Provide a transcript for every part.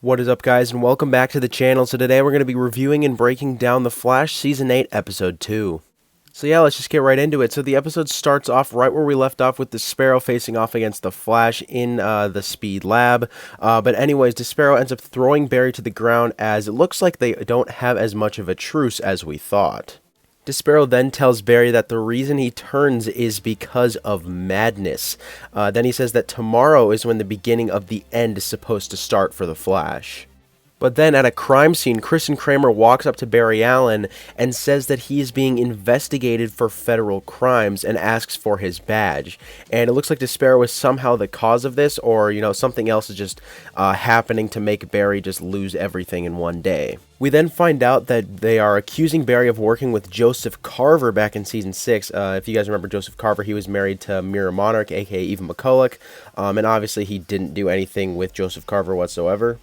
What is up, guys, and welcome back to the channel. So today we're going to be reviewing and breaking down The Flash Season 8, Episode 2. So yeah, let's just get right into it. So the episode starts off right where we left off with Despero facing off against the Flash in the Speed Lab. But anyways, Despero ends up throwing Barry to the ground as it looks like they don't have as much of a truce as we thought. Despero then tells Barry that the reason he turns is because of madness. Then he says that tomorrow is when the beginning of the end is supposed to start for the Flash. But then at a crime scene, Kristen Kramer walks up to Barry Allen and says that he is being investigated for federal crimes and asks for his badge. And it looks like Despero is somehow the cause of this, or, something else is just happening to make Barry just lose everything in one day. We then find out that they are accusing Barry of working with Joseph Carver back in Season 6. If you guys remember Joseph Carver, he was married to Mira Monarch, aka Eva McCulloch, and obviously he didn't do anything with Joseph Carver whatsoever.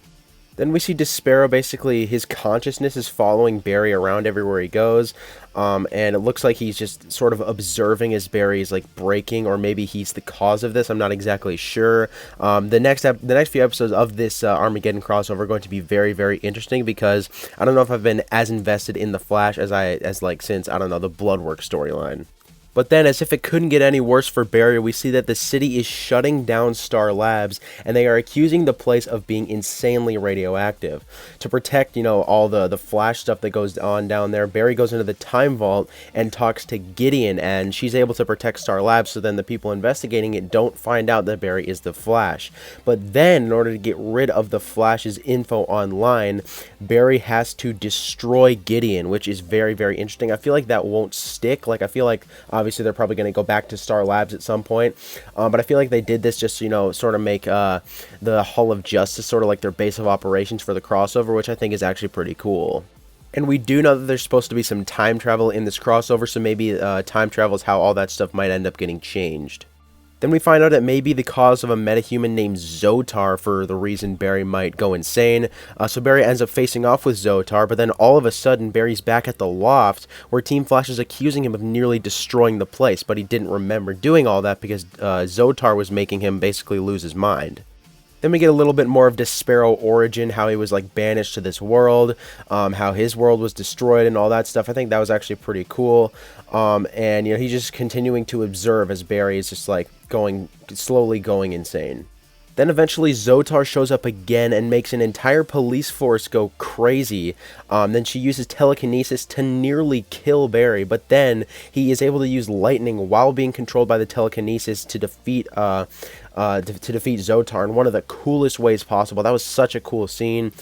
Then we see Despero, basically his consciousness is following Barry around everywhere he goes, and it looks like he's just sort of observing as Barry is like breaking, or maybe he's the cause of this. I'm not exactly sure. The next few episodes of this Armageddon crossover are going to be very, very interesting, because I don't know if I've been as invested in the Flash since I don't know, the Bloodwork storyline. But then, as if it couldn't get any worse for Barry, we see that the city is shutting down Star Labs, and they are accusing the place of being insanely radioactive. To protect, all the Flash stuff that goes on down there, Barry goes into the Time Vault and talks to Gideon, and she's able to protect Star Labs, so then the people investigating it don't find out that Barry is the Flash. But then, in order to get rid of the Flash's info online, Barry has to destroy Gideon, which is very, very interesting. I feel like that won't stick. I feel like, obviously, they're probably going to go back to Star Labs at some point, but I feel like they did this just, sort of make the Hall of Justice sort of like their base of operations for the crossover, which I think is actually pretty cool. And we do know that there's supposed to be some time travel in this crossover, so maybe time travel is how all that stuff might end up getting changed. Then we find out it may be the cause of a metahuman named Zotar for the reason Barry might go insane. So Barry ends up facing off with Zotar, but then all of a sudden Barry's back at the loft where Team Flash is accusing him of nearly destroying the place, but he didn't remember doing all that because Zotar was making him basically lose his mind. Then we get a little bit more of Despero origin, how he was banished to this world, how his world was destroyed and all that stuff. I think that was actually pretty cool. And he's just continuing to observe as Barry is just slowly going insane. Then eventually Zotar shows up again and makes an entire police force go crazy. Then she uses telekinesis to nearly kill Barry, but then he is able to use lightning while being controlled by the telekinesis to defeat Zotar in one of the coolest ways possible. That was such a cool scene.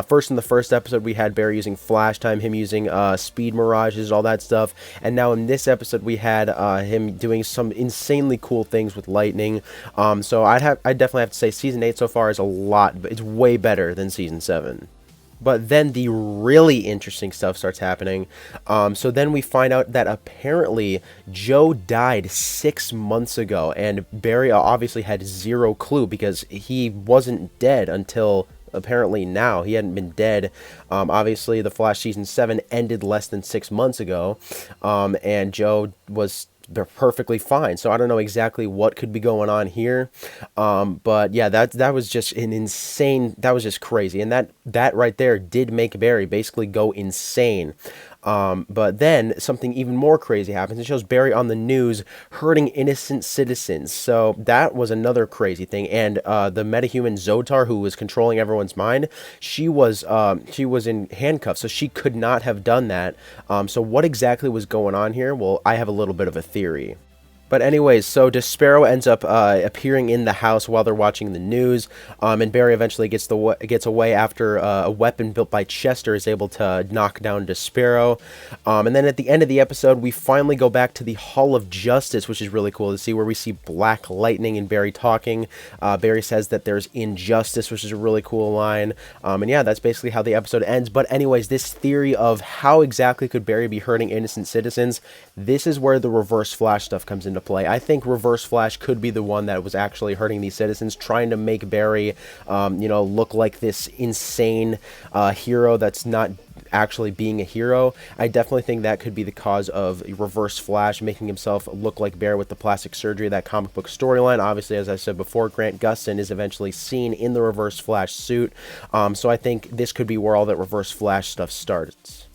First, in the first episode, we had Barry using flash time, him using speed mirages, all that stuff. And now in this episode, we had him doing some insanely cool things with lightning. So I definitely have to say Season 8 so far is it's way better than Season 7. But then the really interesting stuff starts happening. So then we find out that apparently Joe died 6 months ago, and Barry obviously had zero clue because he wasn't dead until apparently now. He hadn't been dead. Obviously, The Flash Season 7 ended less than 6 months ago, and Joe was perfectly fine. So I don't know exactly what could be going on here, but yeah, that was just that was just crazy, and that right there did make Barry basically go insane. But then something even more crazy happens. It shows Barry on the news hurting innocent citizens. So that was another crazy thing. And the metahuman Zotar, who was controlling everyone's mind, she was in handcuffs, so she could not have done that. So what exactly was going on here? Well, I have a little bit of a theory. But anyways, so Despero ends up appearing in the house while they're watching the news, and Barry eventually gets away after a weapon built by Chester is able to knock down Despero. And then at the end of the episode, we finally go back to the Hall of Justice, which is really cool to see, where we see Black Lightning and Barry talking. Barry says that there's injustice, which is a really cool line. And yeah, that's basically how the episode ends. But anyways, this theory of how exactly could Barry be hurting innocent citizens, this is where the Reverse Flash stuff comes into play. I think Reverse Flash could be the one that was actually hurting these citizens, trying to make Barry, look like this insane hero that's not actually being a hero. I definitely think that could be the cause of Reverse Flash making himself look like Bear with the plastic surgery, that comic book storyline. Obviously, as I said before, Grant Gustin is eventually seen in the Reverse Flash suit, so I think this could be where all that Reverse Flash stuff starts.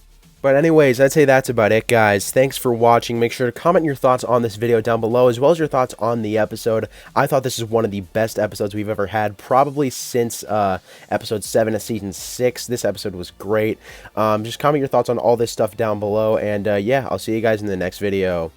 But anyways, I'd say that's about it, guys. Thanks for watching. Make sure to comment your thoughts on this video down below, as well as your thoughts on the episode. I thought this is one of the best episodes we've ever had, probably since episode 7 of season 6. This episode was great. Just comment your thoughts on all this stuff down below, and yeah, I'll see you guys in the next video.